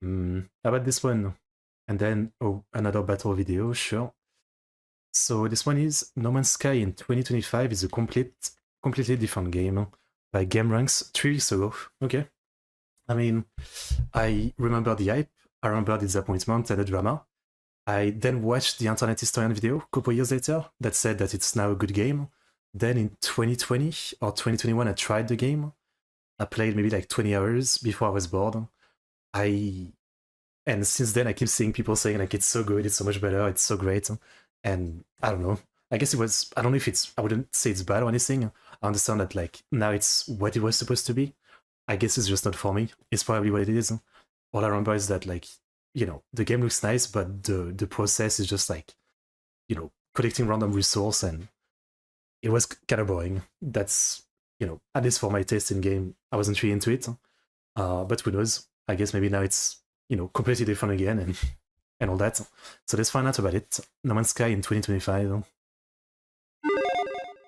How about this one? And then, oh, another battle video, sure. So this one is No Man's Sky in 2025 is a completely different game by gameranx 3 weeks ago. Okay. I mean, I remember the hype, I remember the disappointment and the drama. I then watched the Internet Historian video a couple years later that said that it's now a good game. Then in 2020 or 2021, I tried the game. I played maybe like 20 hours before I was bored. And since then I keep seeing people saying like it's so good, it's so much better, it's so great. And I don't know. I guess it was, I don't know if it's, I wouldn't say it's bad or anything. I understand that like now it's what it was supposed to be. I guess it's just not for me. It's probably what it is. All I remember is that like, you know, the game looks nice, but the process is just like, you know, collecting random resource, and it was kind of boring. That's, you know, at least for my taste in game, I wasn't really into it. But who knows? I guess maybe now it's, you know, completely different again and all that. So let's find out about it. No Man's Sky in 2025.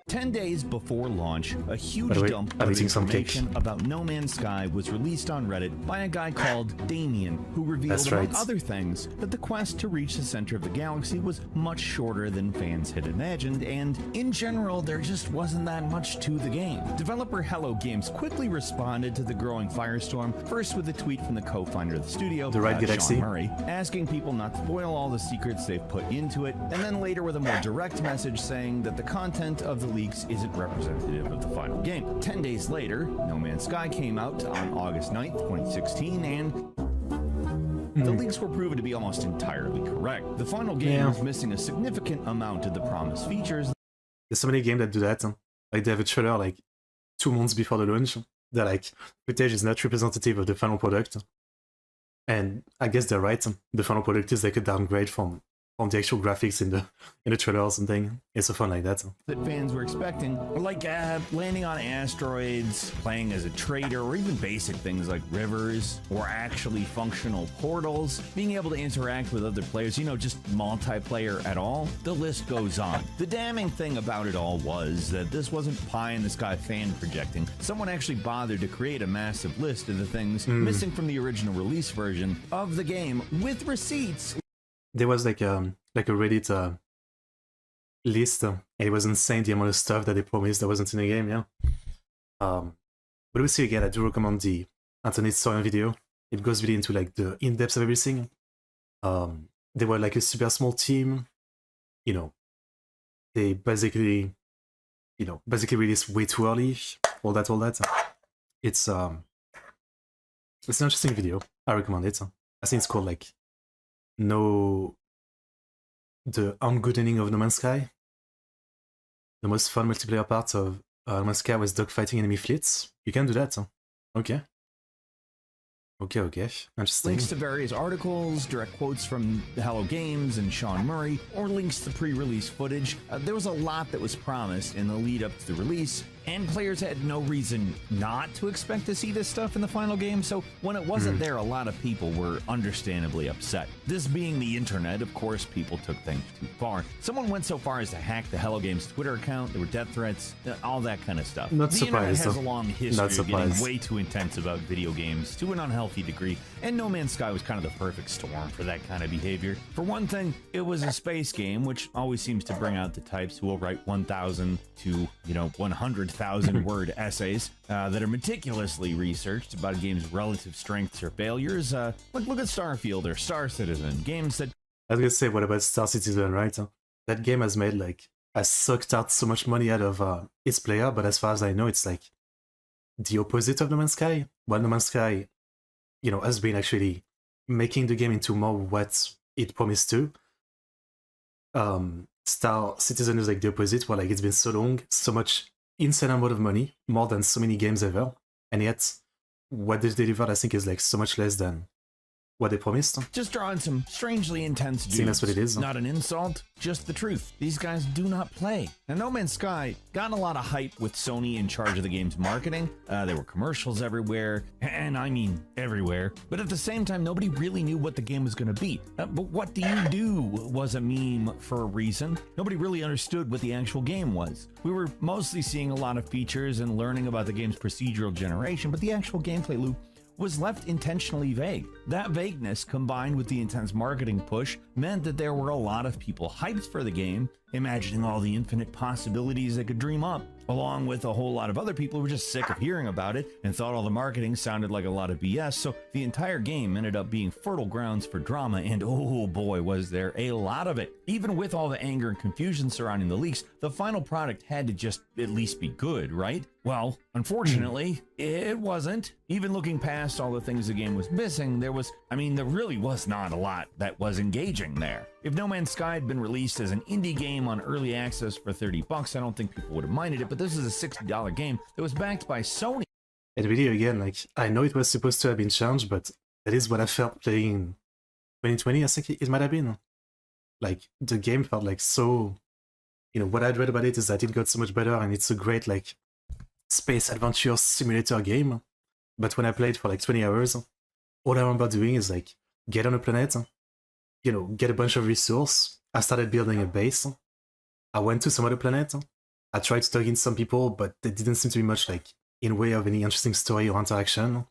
10 days before launch, a huge By the way, dump I'm of eating some cake. information about No Man's Sky was released on Reddit by a guy called Damien, who revealed, among other things, that the quest to reach the center of the galaxy was much shorter than fans had imagined, and in general, there just wasn't that much to the game. Developer Hello Games quickly responded to the growing firestorm, first with a tweet from the co-founder of the studio, Sean Murray, asking people not to spoil all the secrets they've put into it, and then later with a more direct message saying that the content of the leaks isn't representative of the final game. 10 days later, No Man's Sky came out on August 9th, 2016, and the leaks were proven to be almost entirely correct. The final game was missing a significant amount of the promised features. There's so many games that do that. Like they have a trailer like 2 months before the launch. They're like, footage is not representative of the final product. And I guess they're right. The final product is like a downgrade from the actual graphics in the trailer or something. It's so fun like that. That fans were expecting, like landing on asteroids, playing as a trader, or even basic things like rivers, or actually functional portals, being able to interact with other players, you know, just multiplayer at all. The list goes on. The damning thing about it all was that this wasn't pie-in-the-sky fan projecting. Someone actually bothered to create a massive list of the things missing from the original release version of the game with receipts. There was like a Reddit list, and it was insane the amount of stuff that they promised that wasn't in the game. Yeah. But we'll see again. I do recommend the Internet Historian video. It goes really into like the in-depth of everything. They were like a super small team. You know, they basically released way too early. All that. It's an interesting video. I recommend it. I think it's called like the ungoodening of No Man's Sky. The most fun multiplayer part of No Man's Sky was dogfighting enemy fleets. You can do that. Okay. Interesting. Links to various articles, direct quotes from Hello Games and Sean Murray, or links to pre-release footage. There was a lot that was promised in the lead up to the release, and players had no reason not to expect to see this stuff in the final game, so when it wasn't there, a lot of people were understandably upset. This being the internet, of course, people took things too far. Someone went so far as to hack the Hello Games Twitter account, there were death threats, all that kind of stuff. Not the surprised. Internet has a long history of getting way too intense about video games to an unhealthy degree, and No Man's Sky was kind of the perfect storm for that kind of behavior. For one thing, it was a space game, which always seems to bring out the types who will write 1,000 to, 100,000 word essays that are meticulously researched about a game's relative strengths or failures. Look at Starfield or Star Citizen, games that... I was gonna say, what about Star Citizen, right? That game has sucked out so much money out of its player, but as far as I know, it's like the opposite of No Man's Sky. Well, No Man's Sky, has been actually making the game into more what it promised to. Star Citizen is like the opposite, where like it's been so long, so much insane amount of money, more than so many games ever, and yet what they've delivered I think is like so much less than what they promised. Just drawing some strangely intense dudes. That's what it is. Not an insult, just the truth. These guys do not play. Now, No Man's Sky got a lot of hype with Sony in charge of the game's marketing. There were commercials everywhere, and I mean everywhere. But at the same time, nobody really knew what the game was going to be. But what do you do was a meme for a reason. Nobody really understood what the actual game was. We were mostly seeing a lot of features and learning about the game's procedural generation, but the actual gameplay loop was left intentionally vague. That vagueness, combined with the intense marketing push, meant that there were a lot of people hyped for the game, imagining all the infinite possibilities they could dream up, along with a whole lot of other people who were just sick of hearing about it and thought all the marketing sounded like a lot of BS, so the entire game ended up being fertile grounds for drama, and oh boy was there a lot of it. Even with all the anger and confusion surrounding the leaks, the final product had to just at least be good, right? Well, unfortunately, it wasn't. Even looking past all the things the game was missing, there really was not a lot that was engaging there. If No Man's Sky had been released as an indie game on early access for $30, I don't think people would have minded it, but this is a $60 game that was backed by Sony. And really, again, like, I know it was supposed to have been changed, but that is what I felt playing in 2020, I think it might have been. Like, the game felt like so... You know, what I'd read about it is that it got so much better, and it's a great, like, space adventure simulator game. But when I played for like 20 hours, all I remember doing is like get on a planet, you know, get a bunch of resource. I started building a base. I went to some other planet. I tried to talk in some people, but there didn't seem to be much like in way of any interesting story or interaction.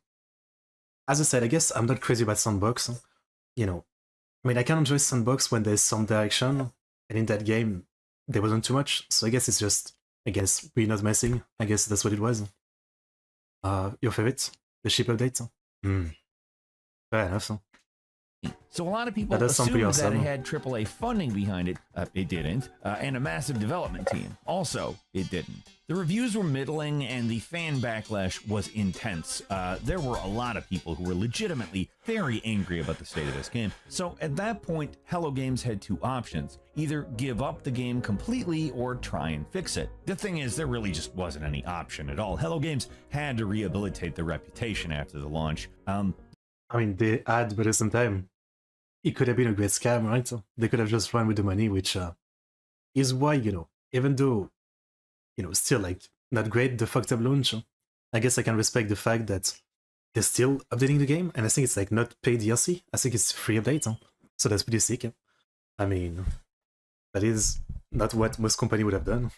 As I said, I guess I'm not crazy about sandbox. You know, I mean, I can enjoy sandbox when there's some direction, and in that game there wasn't too much. So I guess it's just, I guess we're not messing. I guess that's what it was. Your favorite? The ship update? Fair enough. So a lot of people assumed that it had AAA funding behind it. It didn't. And a massive development team. Also, it didn't. The reviews were middling and the fan backlash was intense. There were a lot of people who were legitimately very angry about the state of this game. So at that point, Hello Games had two options. Either give up the game completely or try and fix it. The thing is, there really just wasn't any option at all. Hello Games had to rehabilitate their reputation after the launch. I mean, they had, but at the same time, it could have been a great scam, right? They could have just run with the money, which is why, you know, even though, you know, still like not great, the fucked up launch, I guess I can respect the fact that they're still updating the game, and I think it's like not paid DLC. I think it's free update, so that's pretty sick. I mean, that is not what most company would have done.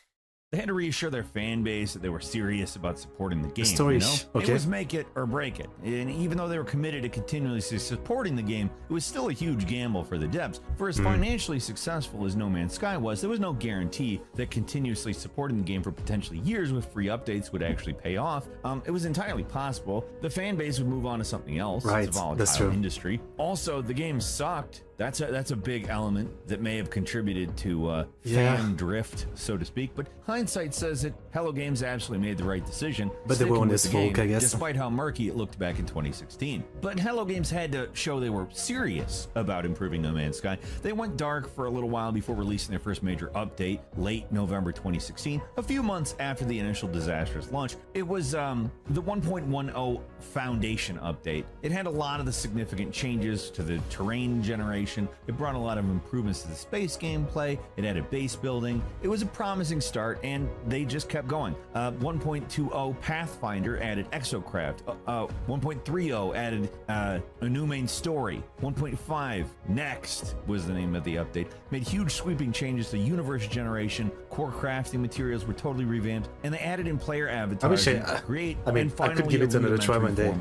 They had to reassure their fan base that they were serious about supporting the game. The story, you know? okay. It was make it or break it. And even though they were committed to continuously supporting the game, it was still a huge gamble for the devs. For as financially successful as No Man's Sky was, there was no guarantee that continuously supporting the game for potentially years with free updates would actually pay off. It was entirely possible. The fan base would move on to something else. Right, it's a volatile industry. Also, the game sucked. That's a big element that may have contributed to fan drift, so to speak. But hindsight says that Hello Games absolutely made the right decision. But they were on this folk, I guess. Despite how murky it looked back in 2016. But Hello Games had to show they were serious about improving No Man's Sky. They went dark for a little while before releasing their first major update, late November 2016, a few months after the initial disastrous launch. It was the 1.10 Foundation update. It had a lot of the significant changes to the terrain generation. It brought a lot of improvements to the space gameplay. It added base building. It was a promising start, and they just kept going. 1.20 Pathfinder added Exocraft. 1.30 added a new main story. 1.5 Next was the name of the update. Made huge sweeping changes to universe generation. Core crafting materials were totally revamped, and they added in player avatars. I could give it another try one day.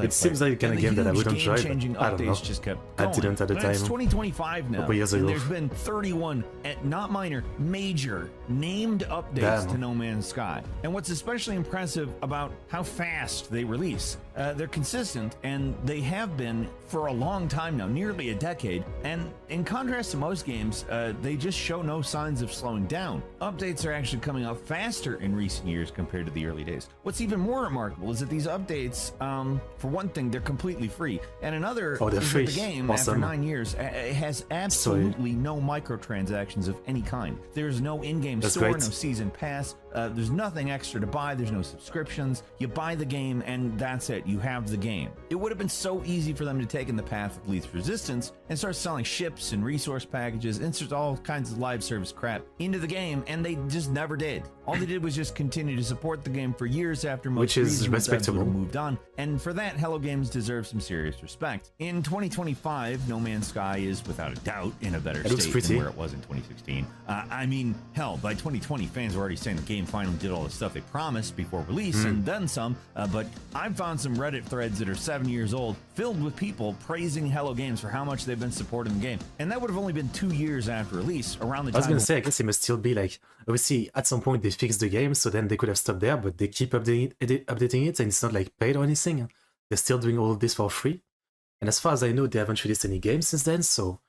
It seems like the kind of game that I would enjoy, but I don't know. Just kept I didn't at the time. It's 2025 now, years and ago. there's been 31, not minor, major, named updates to No Man's Sky. And what's especially impressive about how fast they release, they're consistent, and they have been for a long time now, nearly a decade. And in contrast to most games, they just show no signs of slowing down. Updates are actually coming out faster in recent years compared to the early days. What's even more remarkable is that these updates, for one thing, they're completely free, and another is that the game, after 9 years, has absolutely no microtransactions of any kind. There's no in-game store, no season pass. There's nothing extra to buy. There's no subscriptions. You buy the game, and that's it. You have the game. It would have been so easy for them to take in the path of least resistance and start selling ships and resource packages, insert all kinds of live service crap into the game, and they just never did. All they did was just continue to support the game for years after most which is respectable. Moved on, and for that, Hello Games deserves some serious respect. In 2025, No Man's Sky is without a doubt in a better state than where it was in 2016. I mean, hell, by 2020, fans were already saying the game game finally did all the stuff they promised before release and then some, but I've found some Reddit threads that are 7 years old filled with people praising Hello Games for how much they've been supporting the game. And that would have only been 2 years after release, around the time... I was gonna say, I guess it must still be like, obviously at some point they fixed the game, so then they could have stopped there, but they keep updating it, and it's not like paid or anything. They're still doing all of this for free. And as far as I know, they haven't released any games since then, so,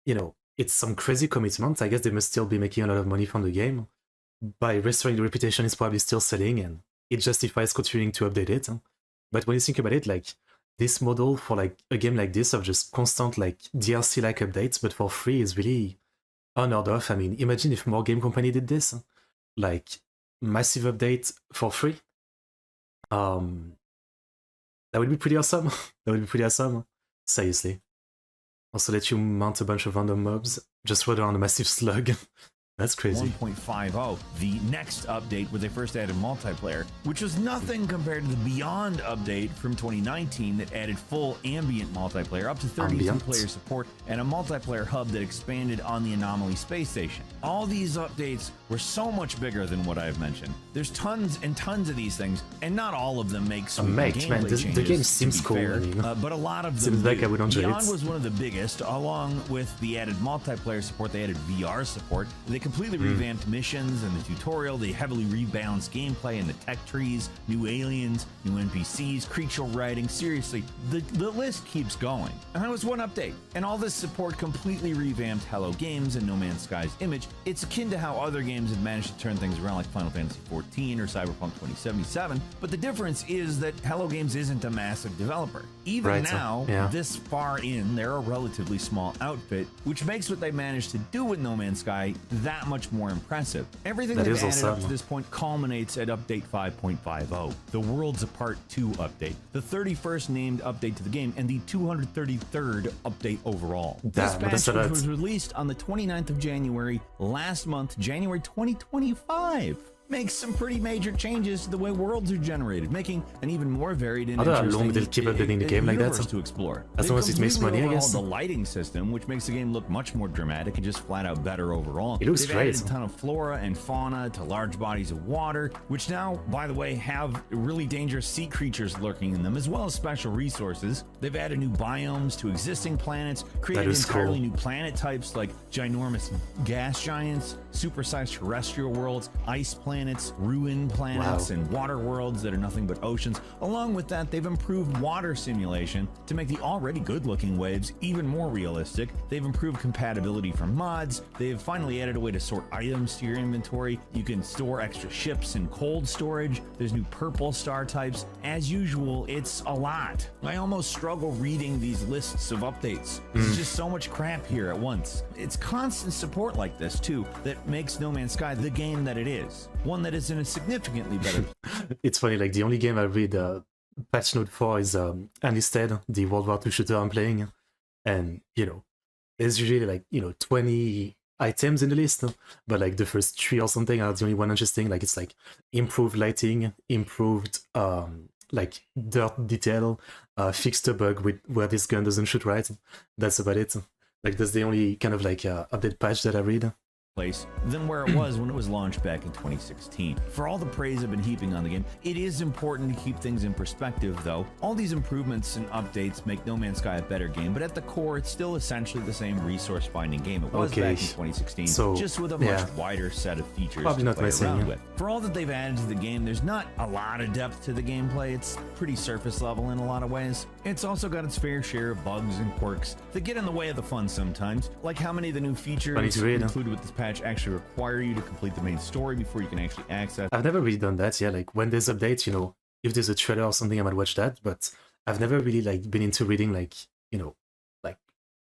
you know, it's some crazy commitment. I guess they must still be making a lot of money from the game. By restoring the reputation, it's probably still selling, and it justifies continuing to update it. But when you think about it, like, this model for like a game like this of just constant like DLC-like updates, but for free, is really unheard of. I mean, imagine if more game company did this, like massive update for free. That would be pretty awesome. That would be pretty awesome. Seriously. Also let you mount a bunch of random mobs, just run around a massive slug. That's crazy. 1.50, the next update where they first added multiplayer, which was nothing compared to the Beyond update from 2019 that added full ambient multiplayer, up to 32-player support, and a multiplayer hub that expanded on the Anomaly space station. All these updates were so much bigger than what I've mentioned. There's tons and tons of these things, and not all of them make some gameplay changes. The game seems cool, fair, I mean. but a lot of them seems like I would enjoy Beyond it. was one of the biggest, along with the added multiplayer support. They added VR support. They completely revamped missions and the tutorial. They heavily rebalanced gameplay and the tech trees, new aliens, new NPCs, creature writing. Seriously, the list keeps going. And that was one update. And all this support completely revamped Hello Games and No Man's Sky's image. It's akin to how other games have managed to turn things around, like Final Fantasy XIV or Cyberpunk 2077. But the difference is that Hello Games isn't a massive developer. Even now, this far in, they're a relatively small outfit, which makes what they managed to do with No Man's Sky that much more impressive. Everything they've added up to this point culminates at update 5.50, the Worlds Apart 2 update, the 31st named update to the game, and the 233rd update overall. This patch, which was released on the 29th of January last month, January 2025, makes some pretty major changes to the way worlds are generated, making an even more varied and interesting universe to explore. As long as it makes money, I guess. The lighting system, which makes the game look much more dramatic and just flat out better overall. It looks great. They've added a ton of flora and fauna to large bodies of water, which now, by the way, have really dangerous sea creatures lurking in them, as well as special resources. They've added new biomes to existing planets, created entirely new planet types like ginormous gas giants, supersized terrestrial worlds, ice planets, ruined planets, and water worlds that are nothing but oceans. Along with that, they've improved water simulation to make the already good-looking waves even more realistic. They've improved compatibility for mods. They've finally added a way to sort items to your inventory. You can store extra ships in cold storage. There's new purple star types. As usual, it's a lot. I almost struggle reading these lists of updates. There's just so much crap here at once. It's constant support like this, too, that makes No Man's Sky the game that it is. One that is in a significantly better... It's funny, like, the only game I read patch note for is Enlisted, the World War II shooter I'm playing. And, you know, there's usually, like, you know, 20 items in the list, but, like, the first 3 or something are the only one interesting. Like, it's, like, improved lighting, improved, like, dirt detail, fixed a bug with where this gun doesn't shoot right. That's about it. Like, that's the only kind of, like, update patch that I read. Place than where it was when it was launched back in 2016. For all the praise I've been heaping on the game, it is important to keep things in perspective, though. All these improvements and updates make No Man's Sky a better game, but at the core, it's still essentially the same resource-finding game it was back in 2016, so, just with a much wider set of features to play around with. For all that they've added to the game, there's not a lot of depth to the gameplay. It's pretty surface level in a lot of ways. It's also got its fair share of bugs and quirks that get in the way of the fun sometimes, like how many of the new features included with this patch actually require you to complete the main story before you can actually access. I've never really done that, like when there's updates, you know, if there's a trailer or something, I might watch that, but I've never really like been into reading like, you know, like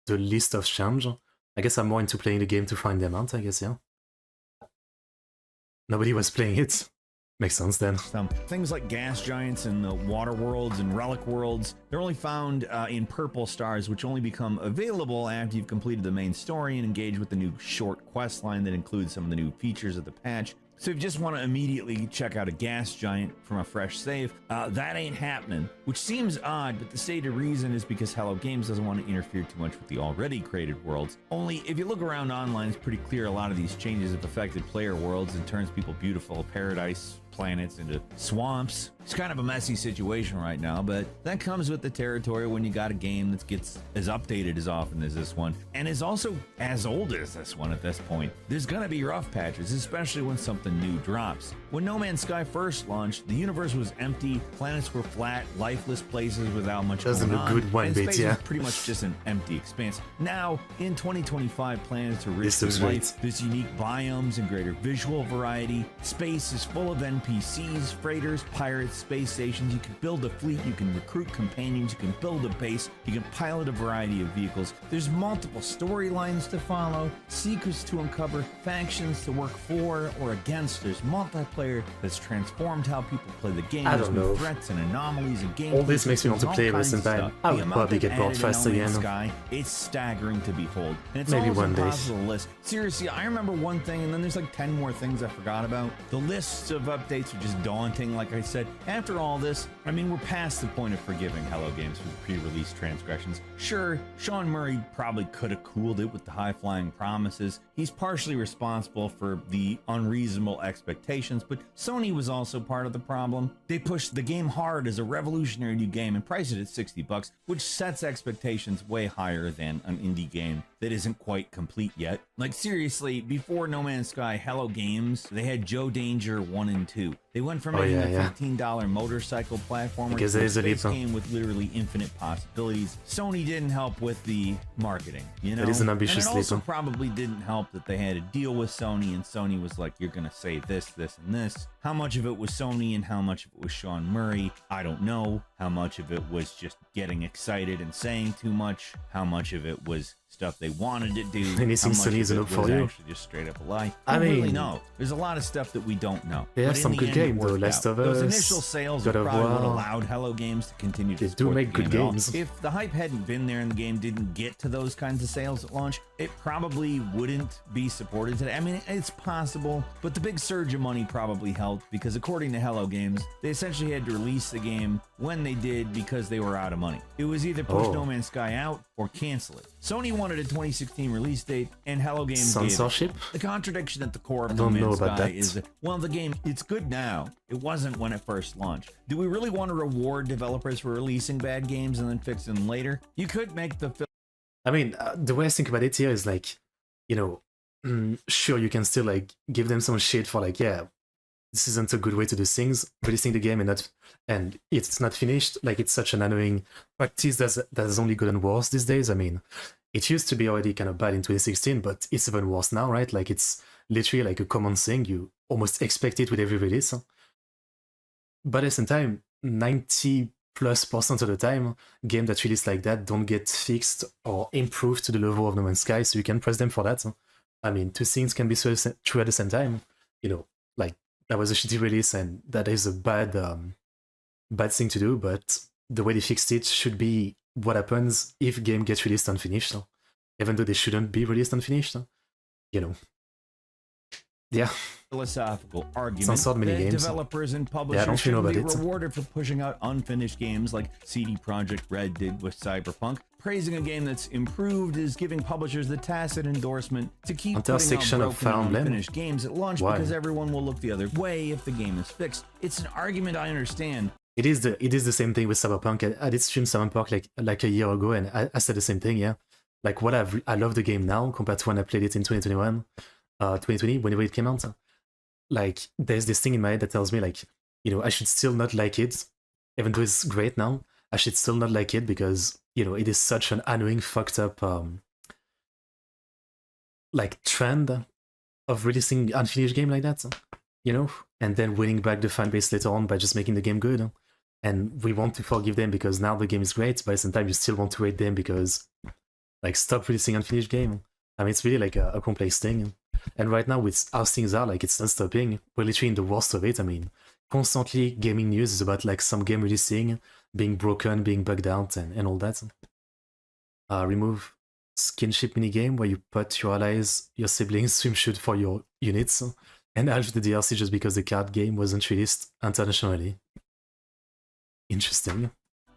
the list of change. I guess I'm more into playing the game to find them out, I guess, Nobody was playing it. Makes sense then. Things like gas giants and the water worlds and relic worlds, they're only found in purple stars, which only become available after you've completed the main story and engaged with the new short quest line that includes some of the new features of the patch. So if you just want to immediately check out a gas giant from a fresh save, that ain't happening, which seems odd, but the stated reason is because Hello Games doesn't want to interfere too much with the already created worlds. Only if you look around online, it's pretty clear a lot of these changes have affected player worlds and turns people beautiful paradise planets into swamps. It's kind of a messy situation right now, but that comes with the territory when you got a game that gets as updated as often as this one, and is also as old as this one at this point. There's gonna be rough patches, especially when something new drops. When No Man's Sky first launched, the universe was empty, planets were flat, lifeless places without much going on, good one and bit, space yeah. was pretty much just an empty expanse. Now, in 2025, planets are rich with life, there's unique biomes and greater visual variety. Space is full of NPCs, freighters, pirates, space stations. You can build a fleet, you can recruit companions, you can build a base, you can pilot a variety of vehicles. There's multiple storylines to follow, secrets to uncover, factions to work for or against. There's multiplayer that's transformed how people play the game. I don't know. Threats and anomalies and game. All this makes me want to play at the time. I would probably get bored fast again. Sky, it's staggering to behold. And it's Maybe almost one day. impossible to list. Seriously, I remember one thing and then there's like 10 more things I forgot about. The lists of updates are just daunting, like I said. After all this, I mean, we're past the point of forgiving Hello Games for the pre-release transgressions. Sure, Sean Murray probably could have cooled it with the high-flying promises. He's partially responsible for the unreasonable expectations, but Sony was also part of the problem. They pushed the game hard as a revolutionary new game and priced it at $60, which sets expectations way higher than an indie game that isn't quite complete yet. Like seriously, before No Man's Sky, Hello Games, they had Joe Danger 1 and 2. They went from making a $15 motorcycle platformer to a space game with literally infinite possibilities. Sony didn't help with the marketing, you know? It is an ambitious and it also leap. probably didn't help that they had a deal with Sony, and Sony was like, you're gonna say this, this, and this. How much of it was Sony and how much of it was Sean Murray? I don't know. How much of it was just getting excited and saying too much? How much of it was stuff they wanted to do? Anything Sony's an up for you? Actually just straight up a lie. I don't mean, really know. There's a lot of stuff that we don't know. They have But in some the good end, it games though. worked Last out. of Those Us, initial sales God are of probably what War. allowed Hello Games to continue to They support do make the good game at all. games. If the hype hadn't been there and the game didn't get to those kinds of sales at launch, it probably wouldn't be supported today. I mean, it's possible, but the big surge of money probably helped because according to Hello Games, they essentially had to release the game when they did because they were out of money. It was either push No Man's Sky out or cancel it. Sony wanted a 2016 release date, and Hello Games Censorship? gave it. The contradiction at the core of No don't know Man's about Sky that. is that, well, the game, it's good now. It wasn't when it first launched. Do we really want to reward developers for releasing bad games and then fixing them later? You could make the I mean, the way I think about it here is like, you know, sure, you can still like give them some shit for like, yeah, this isn't a good way to do things, releasing the game and it's not finished. Like, it's such an annoying practice that's only gotten worse these days. I mean, it used to be already kind of bad in 2016, but it's even worse now, right? Like, it's literally like a common thing. You almost expect it with every release. But at the same time, 90+% of the time, games that release like that don't get fixed or improved to the level of No Man's Sky, so you can press them for that. I mean, two things can be true at the same time. You know, like, that was a shitty release and that is a bad thing to do, but the way they fixed it should be what happens if game gets released unfinished, even though they shouldn't be released unfinished. You know. Yeah. Philosophical argument Censored mini that games. Developers and publishers you know should be about it. rewarded for pushing out unfinished games like CD Projekt Red did with Cyberpunk. Praising a game that's improved is giving publishers the tacit endorsement to keep putting out Intersection of broken Fire and Emblem? unfinished games at launch Why? because everyone will look the other way if the game is fixed. It's an argument I understand. It is the same thing with Cyberpunk. I did stream Cyberpunk like a year ago, and I said the same thing. Yeah, like what I love the game now compared to when I played it in 2021, 2020, whenever it came out. Like, there's this thing in my head that tells me, like, you know, I should still not like it, even though it's great now. I should still not like it because, you know, it is such an annoying, fucked up, like, trend of releasing unfinished game like that, you know, and then winning back the fan base later on by just making the game good. And we want to forgive them because now the game is great, but at the same time you still want to hate them because, like, stop releasing unfinished game. I mean, it's really like a complex thing. And right now, with how things are, like, it's not stopping. We're literally in the worst of it. I mean, constantly gaming news is about like some game releasing, being broken, being bugged out, and all that. Remove skinship minigame where you put your allies, your siblings swim shoot for your units. And half the DLC just because the card game wasn't released internationally. Interesting.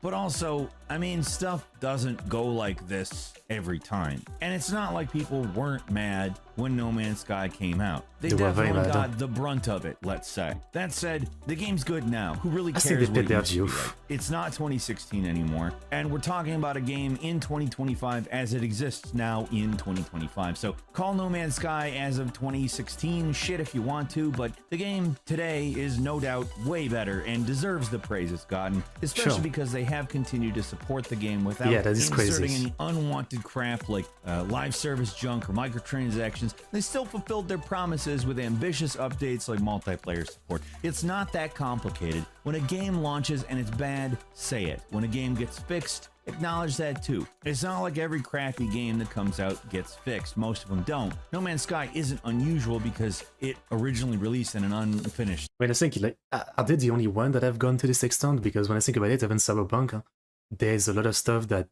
But also, I mean, stuff doesn't go like this every time. And it's not like people weren't mad when No Man's Sky came out. They definitely got the brunt of it, let's say. That said, the game's good now. Who really cares what it used to be like? It's not 2016 anymore, and we're talking about a game in 2025 as it exists now in 2025. So call No Man's Sky as of 2016 shit if you want to, but the game today is no doubt way better and deserves the praise it's gotten, especially because they have continued to support the game without inserting any unwanted crap like live service junk or microtransactions. They still fulfilled their promises with ambitious updates like multiplayer support. It's not that complicated. When a game launches and it's bad, say it. When a game gets fixed, acknowledge that too. It's not like every crappy game that comes out gets fixed. Most of them don't. No Man's Sky isn't unusual because it originally released in an unfinished. I mean, I think, like, are they the only one that have gone to this extent? Because when I think about it, even Cyberpunk, there's a lot of stuff that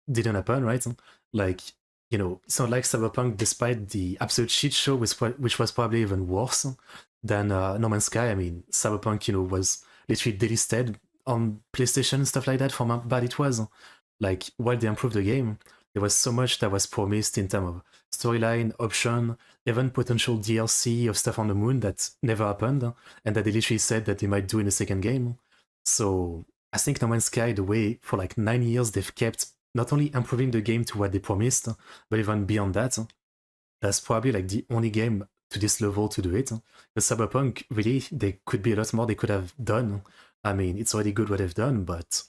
didn't happen, right? Like, you know, it's not like Cyberpunk, despite the absolute shit show, which was probably even worse than No Man's Sky. I mean, Cyberpunk, you know, was literally delisted on PlayStation and stuff like that for how bad it was. Like, while they improved the game, there was so much that was promised in terms of storyline, option, even potential DLC of stuff on the moon that never happened, and that they literally said that they might do in the second game. So I think No Man's Sky, the way for like 9 years they've kept not only improving the game to what they promised, but even beyond that, that's probably like the only game to this level to do it. But Cyberpunk, really, there could be a lot more they could have done. I mean, it's already good what they've done, but,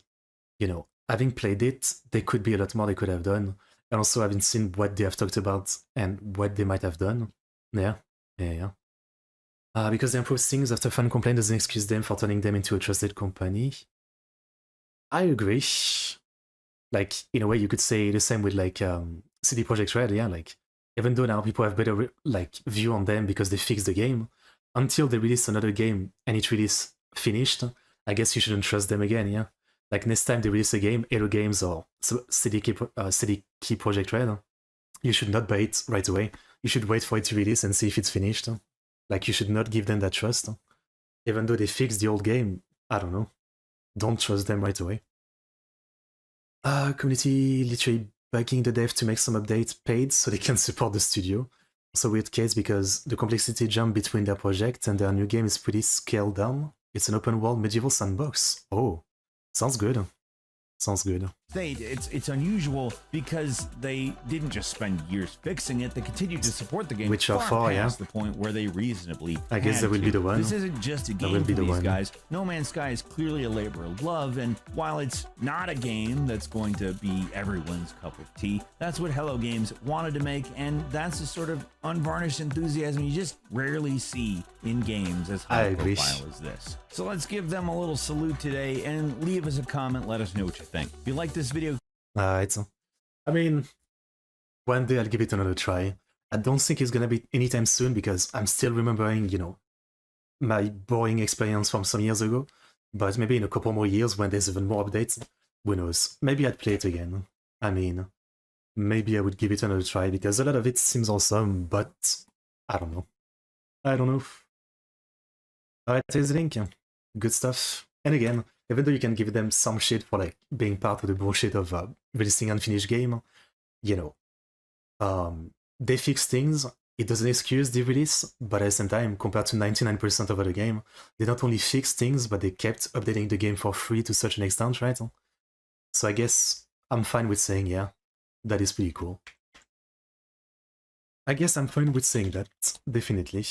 you know, having played it, there could be a lot more they could have done. And also having seen what they have talked about and what they might have done. Yeah. Because they improve things after fan complaint doesn't excuse them for turning them into a trusted company. I agree. Like, in a way, you could say the same with, like, CD Projekt Red, yeah, like, even though now people have better, like, view on them because they fixed the game, until they release another game and it release finished, I guess you shouldn't trust them again, yeah? Like, next time they release a game, Halo Games or CD Projekt Red, you should not buy it right away. You should wait for it to release and see if it's finished. Like, you should not give them that trust. Even though they fixed the old game, I don't know. Don't trust them right away. Community literally begging the dev to make some updates paid so they can support the studio. It's a weird case because the complexity jump between their project and their new game is pretty scaled down. It's an open world medieval sandbox. Oh, sounds good. Sounds good. It's unusual because they didn't just spend years fixing it, they continued to support the game which are far past the point where they reasonably I guess that will be the one. This isn't just a game for these guys. No Man's Sky is clearly a labor of love, and while it's not a game that's going to be everyone's cup of tea, that's what Hello Games wanted to make, and that's the sort of unvarnished enthusiasm you just rarely see in games as high profile as this. So let's give them a little salute today and leave us a comment, let us know what you think. If you like this video, I mean, one day I'll give it another try. I don't think it's gonna be anytime soon because I'm still remembering, you know, my boring experience from some years ago. But maybe in a couple more years when there's even more updates, who knows? Maybe I'd play it again. I mean, maybe I would give it another try because a lot of it seems awesome, but I don't know. Alright, here's the link. Good stuff. And again, even though you can give them some shit for like being part of the bullshit of releasing unfinished game, you know, they fix things. It doesn't excuse the release, but at the same time, compared to 99% of other game, they not only fixed things, but they kept updating the game for free to such an extent, right? So I guess I'm fine with saying, yeah, that is pretty cool. I guess I'm fine with saying that, definitely.